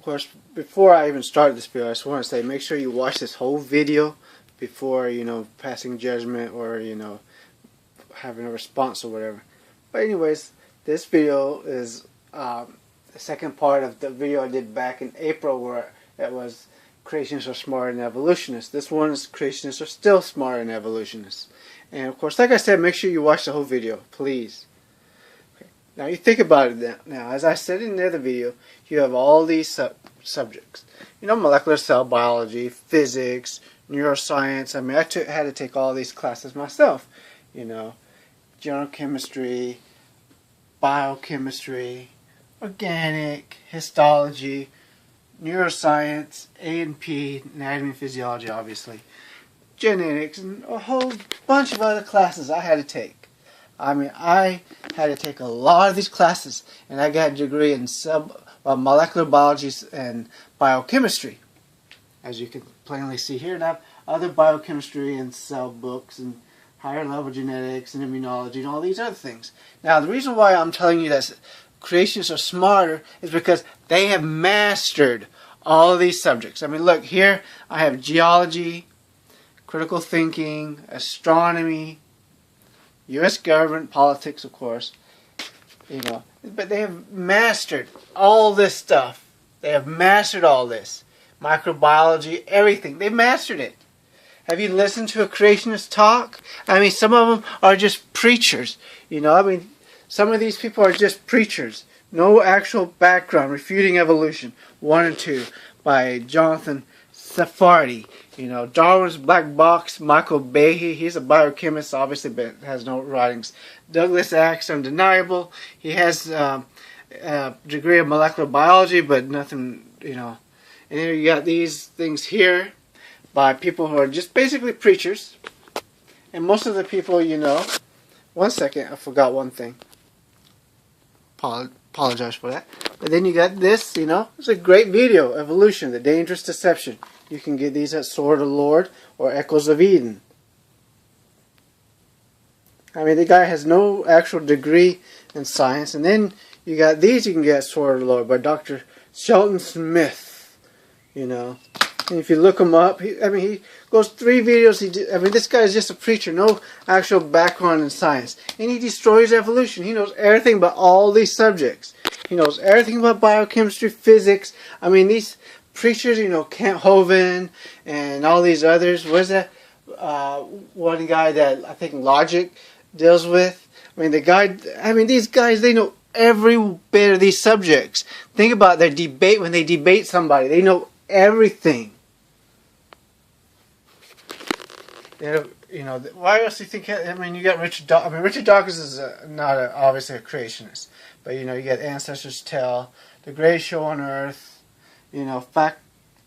course, before I even start this video, I just want to say, make sure you watch this whole video before, passing judgment or, having a response or whatever. But anyways, this video is the second part of the video I did back in April where it was Creationists are smarter than Evolutionists. This one is Creationists are still smarter than Evolutionists. And of course, like I said, make sure you watch the whole video, please. Okay. Now you think about it now. As I said in the other video, you have all these subjects. Molecular cell biology, physics, neuroscience. I mean, had to take all these classes myself. General chemistry, biochemistry, organic, histology, neuroscience, A&P, anatomy and physiology, obviously, genetics, and a whole bunch of other classes I had to take. I mean, I had to take a lot of these classes, and I got a degree in molecular biology and biochemistry, as you can plainly see here. And I have other biochemistry and cell books and higher level genetics and immunology and all these other things. Now, the reason why I'm telling you that creationists are smarter is because they have mastered all of these subjects. I mean, look, here I have geology, critical thinking, astronomy, U.S. government, politics, of course, but they have mastered all this stuff. They have mastered all this. Microbiology, everything. They've mastered it. Have you listened to a creationist talk? I mean, some of them are just preachers. Some of these people are just preachers. No actual background. Refuting Evolution, 1 and 2, by Jonathan Ferrari. Darwin's Black Box, Michael Behe. He's a biochemist, obviously, but has no writings. Douglas Axe, Undeniable. He has a degree of molecular biology, but nothing, And then you got these things here by people who are just basically preachers. And most of the people, one second, I forgot one thing. Apologize for that. But then you got this, it's a great video, Evolution, The Dangerous Deception. You can get these at Sword of the Lord or Echoes of Eden. I mean, the guy has no actual degree in science. And then you got these you can get at Sword of the Lord by Dr. Shelton Smith. And if you look him up, he goes 3 videos. This guy is just a preacher, no actual background in science. And he destroys evolution. He knows everything about all these subjects. He knows everything about biochemistry, physics. These preachers, Kent Hovind and all these others. Where's that one guy that I think Logic deals with? These guys, they know every bit of these subjects. Think about their debate when they debate somebody. They know everything. Why else do you think? You got Richard Dawkins. Richard Dawkins is not obviously a creationist, but you got Ancestors Tell, The Greatest Show on Earth, Fact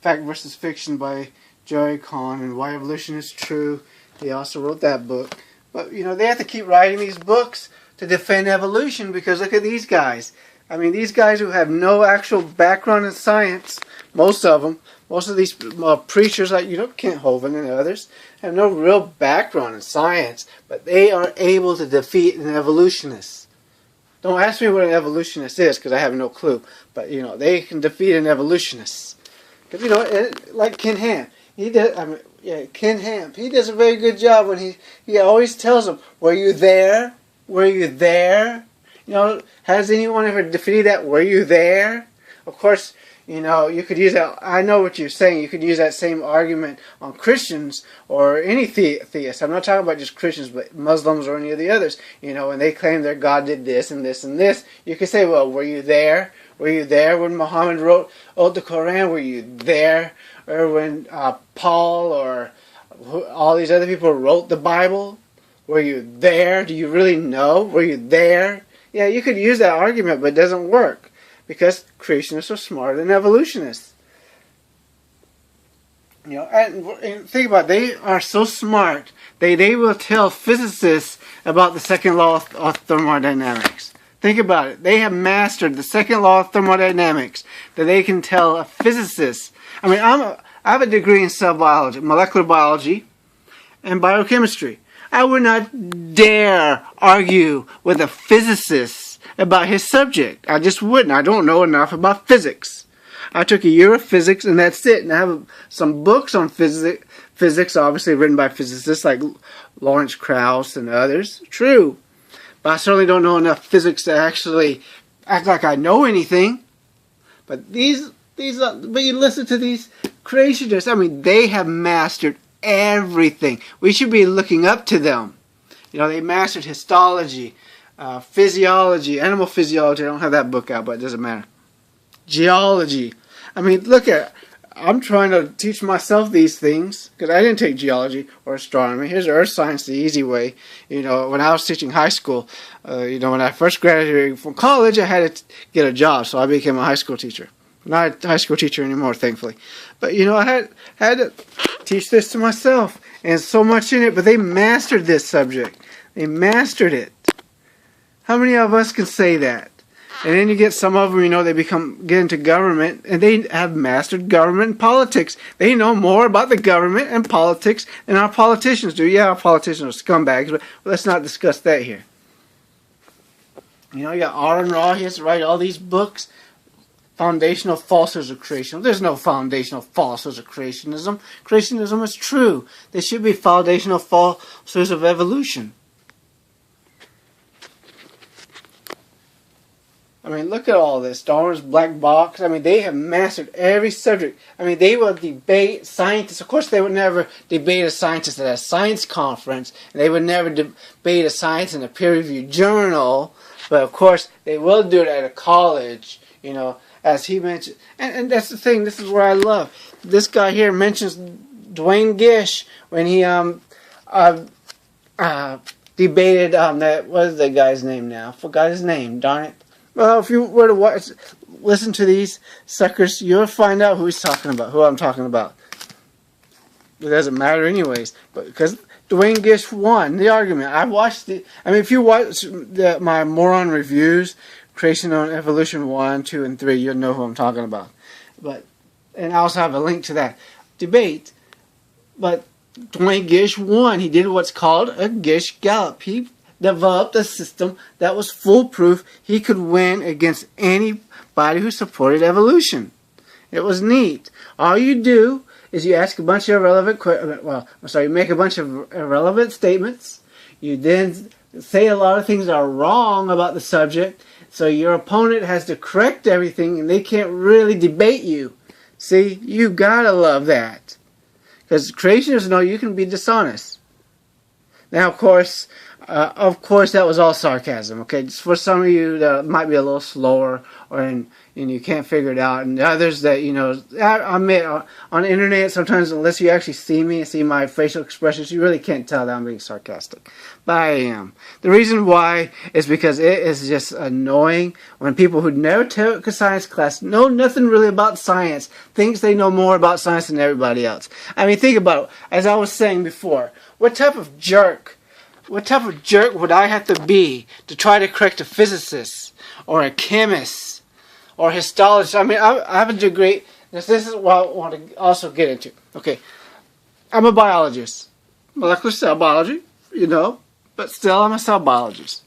versus Fiction by Jerry Kahn, and Why Evolution is True. He also wrote that book. But they have to keep writing these books to defend evolution because look at these guys. These guys who have no actual background in science, most of these preachers like Kent Hovind and others have no real background in science, but they are able to defeat an evolutionist. Don't ask me what an evolutionist is because I have no clue, but they can defeat an evolutionist. Because like Ken Ham, Ken Ham, he does a very good job when he always tells them, "Were you there? Were you there?" Has anyone ever defeated that? Were you there? Of course, you could use that. I know what you're saying. You could use that same argument on Christians or any theist. I'm not talking about just Christians, but Muslims or any of the others. When they claim their God did this and this and this, you could say, well, were you there? Were you there when Muhammad wrote the Quran? Were you there? Or when Paul or all these other people wrote the Bible? Were you there? Do you really know? Were you there? Yeah, you could use that argument, but it doesn't work. Because creationists are smarter than evolutionists. And think about it, they are so smart, they will tell physicists about the second law of thermodynamics. Think about it. They have mastered the second law of thermodynamics that they can tell a physicist. I have a degree in cell biology, molecular biology, and biochemistry. I would not dare argue with a physicist about his subject. I just wouldn't. I don't know enough about physics. I took a year of physics, and that's it. And I have some books on physics, obviously written by physicists like Lawrence Krauss and others. True. But I certainly don't know enough physics to actually act like I know anything. But but you listen to these creationists. I mean, they have mastered everything. We should be looking up to them. They mastered histology, physiology, animal physiology. I don't have that book out, but it doesn't matter. Geology. I mean, I'm trying to teach myself these things because I didn't take geology or astronomy. Here's earth science the easy way. When I was teaching high school, when I first graduated from college, I had to get a job, so I became a high school teacher. Not a high school teacher anymore, thankfully. But, I had to teach this to myself. And so much in it, but they mastered this subject. They mastered it. How many of us can say that? And then you get some of them, they get into government, and they have mastered government and politics. They know more about the government and politics than our politicians do. Yeah, our politicians are scumbags, but let's not discuss that here. You got Aaron Raw, he has to write all these books. Foundational falsehoods of creation. There's no foundational falsehoods of creationism. Creationism is true. There should be foundational falsehoods of evolution. I mean, look at all this. Darwin's black box. I mean, they have mastered every subject. I mean, they will debate scientists. Of course, they would never debate a scientist at a science conference. And they would never debate a science in a peer-reviewed journal. But, of course, they will do it at a college, as he mentioned. And that's the thing. This is where I love. This guy here mentions Dwayne Gish when he debated what is the guy's name now? I forgot his name. Darn it. Well, if you were to listen to these suckers, you'll find out who I'm talking about. It doesn't matter anyways, but because Dwayne Gish won the argument. I watched it. I mean, if you watch my moron reviews, Creation on Evolution 1, 2, and 3, you'll know who I'm talking about. And I also have a link to that debate. But Dwayne Gish won. He did what's called a Gish Gallop. He developed a system that was foolproof. He could win against anybody who supported evolution. It was neat. All you do is you ask a bunch of you make a bunch of irrelevant statements. You then say a lot of things that are wrong about the subject, so your opponent has to correct everything, and they can't really debate you. See, you gotta love that. Because creationists know you can be dishonest. Now, of course, that was all sarcasm. Okay, just for some of you that might be a little slower, and you can't figure it out, and others that I admit on the internet sometimes, unless you actually see me and see my facial expressions, you really can't tell that I'm being sarcastic. But I am. The reason why is because it is just annoying when people who never took a science class, know nothing really about science, thinks they know more about science than everybody else. I mean, think about it. As I was saying before, what type of jerk would I have to be to try to correct a physicist or a chemist or a histologist? I mean, I have a degree. This is what I want to also get into. Okay, I'm a biologist, molecular cell biology, but still I'm a cell biologist.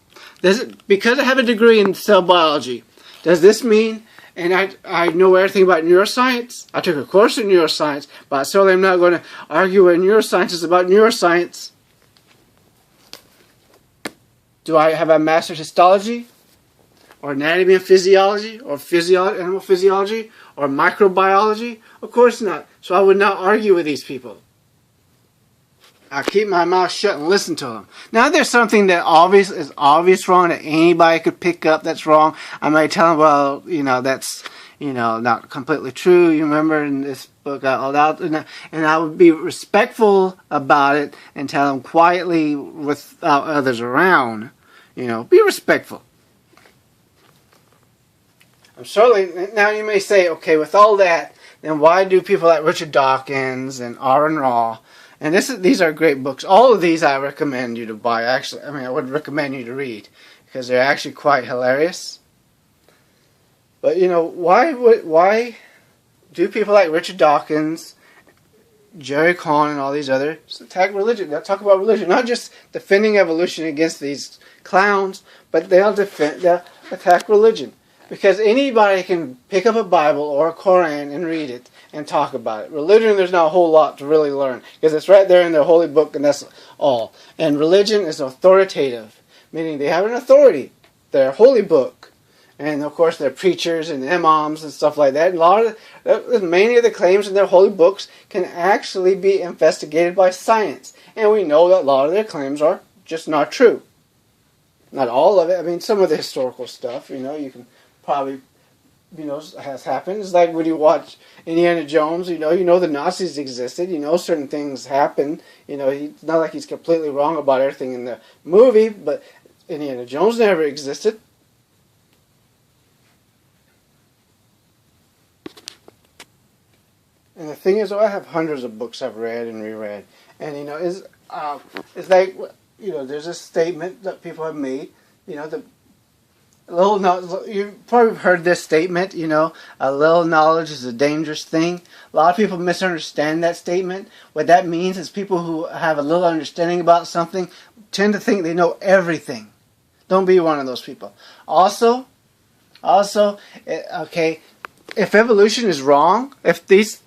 Because I have a degree in cell biology, does this mean, and I know everything about neuroscience? I took a course in neuroscience, but certainly I'm not going to argue with neuroscientists about neuroscience. Do I have a master's histology, or anatomy and physiology, or animal physiology, or microbiology? Of course not. So I would not argue with these people. I keep my mouth shut and listen to them. Now, there's something that is obvious wrong that anybody could pick up that's wrong. I might tell them, well, that's not completely true. You remember in this book, and I would be respectful about it and tell them quietly without others around. Be respectful. I'm certainly, now you may say, okay, with all that, then why do people like Richard Dawkins and Aaron Raw, and these are great books. All of these I recommend you to buy. Actually, I would recommend you to read because they're actually quite hilarious. But why do people like Richard Dawkins, Jerry Cohn, and all these others attack religion? They'll talk about religion, not just defending evolution against these clowns, but they'll attack religion. Because anybody can pick up a Bible or a Koran and read it and talk about it. Religion, there's not a whole lot to really learn, because it's right there in their holy book, and that's all. And religion is authoritative, meaning they have an authority, their holy book. And of course, they're preachers and imams and stuff like that. And many of the claims in their holy books can actually be investigated by science. And we know that a lot of their claims are just not true. Not all of it. I mean, some of the historical stuff, you can probably, has happened. It's like when you watch Indiana Jones, you know the Nazis existed, certain things happened. It's not like he's completely wrong about everything in the movie, but Indiana Jones never existed. And the thing is, I have hundreds of books I've read and reread. And, it's like, there's a statement that people have made, you've probably heard this statement, a little knowledge is a dangerous thing. A lot of people misunderstand that statement. What that means is people who have a little understanding about something tend to think they know everything. Don't be one of those people. Also, okay, if evolution is wrong, if these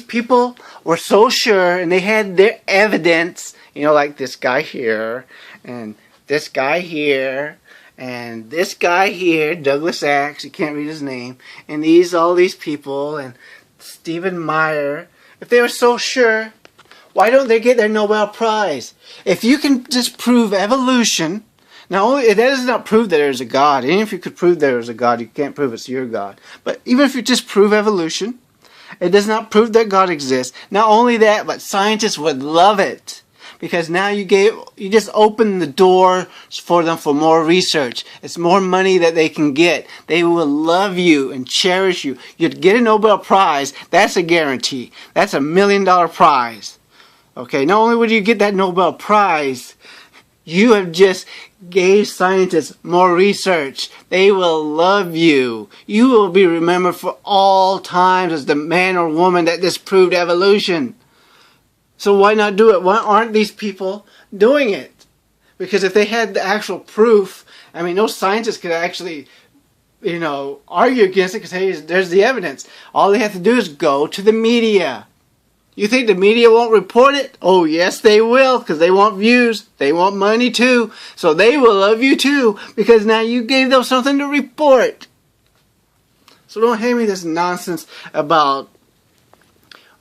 people were so sure and they had their evidence, like this guy here, and this guy here, and this guy here, Douglas Axe, you can't read his name, and all these people, and Stephen Meyer, if they were so sure, why don't they get their Nobel Prize? If you can disprove evolution, that does not prove that there's a God. Even if you could prove there's a God, you can't prove it's your God. But even if you just prove evolution, it does not prove that God exists. Not only that, but scientists would love it. Because now you just opened the door for them for more research. It's more money that they can get. They will love you and cherish you. You'd get a Nobel Prize. That's a guarantee. That's $1 million prize. Okay, not only would you get that Nobel Prize, you have just gave scientists more research. They will love you. You will be remembered for all times as the man or woman that disproved evolution. So why not do it? Why aren't these people doing it? Because if they had the actual proof, no scientist could actually, argue against it because, hey, there's the evidence. All they have to do is go to the media. You think the media won't report it? Oh, yes, they will, because they want views. They want money, too. So they will love you, too, because now you gave them something to report. So don't hand me this nonsense about,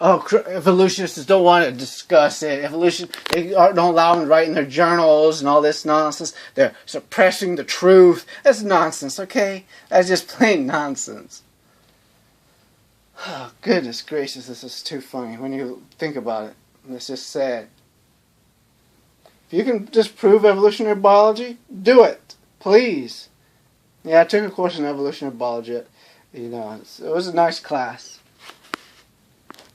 evolutionists don't want to discuss it. Evolution, they don't allow them to write in their journals and all this nonsense. They're suppressing the truth. That's nonsense, okay? That's just plain nonsense. Oh, goodness gracious, this is too funny when you think about it. It's just sad. If you can disprove evolutionary biology, do it. Please. Yeah, I took a course in evolutionary biology. It was a nice class.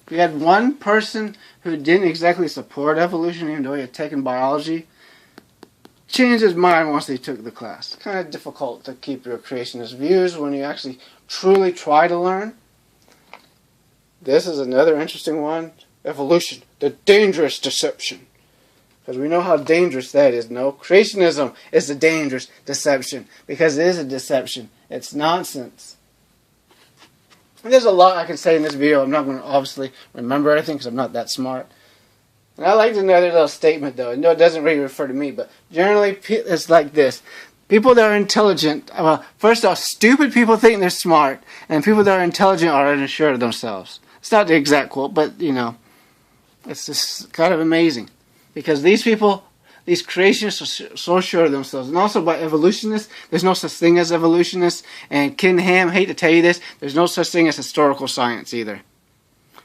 If you had one person who didn't exactly support evolution, even though he had taken biology, changed his mind once they took the class. Kind of difficult to keep your creationist views when you actually truly try to learn. This is another interesting one. Evolution, the dangerous deception. Because we know how dangerous that is. No, creationism is a dangerous deception. Because it is a deception. It's nonsense. And there's a lot I can say in this video. I'm not going to obviously remember everything because I'm not that smart. And I liked another little statement though. No, it doesn't really refer to me, but generally it's like this. People that are intelligent, first off, stupid people think they're smart, and people that are intelligent are unsure of themselves. It's not the exact quote, but it's just kind of amazing. Because these people, these creationists are so sure of themselves. And also by evolutionists, there's no such thing as evolutionists. And Ken Ham, hate to tell you this, there's no such thing as historical science either.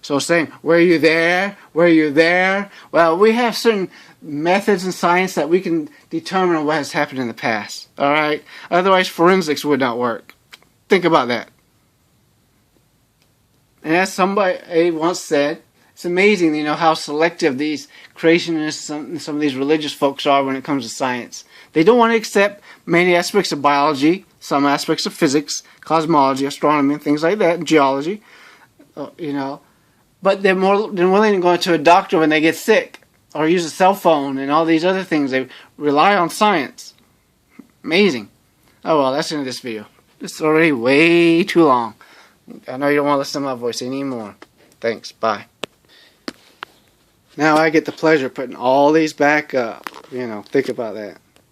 So saying, were you there? Were you there? Well, we have certain methods in science that we can determine what has happened in the past. Alright? Otherwise, forensics would not work. Think about that. And as somebody once said, it's amazing, how selective these creationists and some of these religious folks are when it comes to science. They don't want to accept many aspects of biology, some aspects of physics, cosmology, astronomy, and things like that, geology, But they're more than willing to go to a doctor when they get sick, or use a cell phone and all these other things. They rely on science. Amazing. Oh well, that's the end of this video. This is already way too long. I know you don't want to listen to my voice anymore. Thanks. Bye. Now I get the pleasure of putting all these back up. You know, think about that.